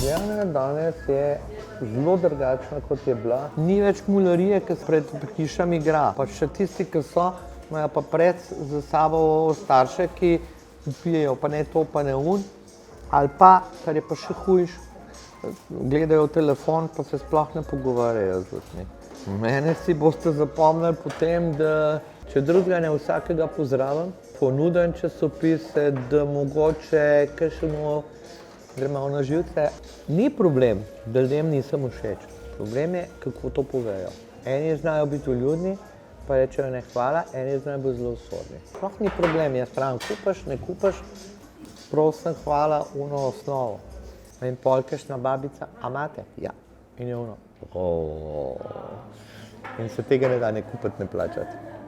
Ljubljana danes je zelo drugačna, kot je bila. Ni več mularije, ki se pred hišami igra. Pa še tisti, ki so, imajo pa pred za sabo starše, ki pijejo pa ne to, pa ne un. Ali pa, kar je pa še hujš, gledajo v telefon, pa se sploh ne pogovarjajo z ljudmi. Mene si boste zapomnili potem, da če drugega ne vsakega pozdravim, ponudim časopise, da mogoče kakšnemu gremo na živce. Ni problem, da ljudem nisem všeč. Problem je, kako to povejo. Eni znajo biti vljudni, pa rečejo ne hvala, eni znajo biti zelo usodni. Sploh ni problem, jaz pravim, kupaš, ne kupaš, prosim, hvala, uno osnovo. In pol kakšna babica, a imate? Ja. In je uno. In se tega ne da ne kupiti, ne plačati.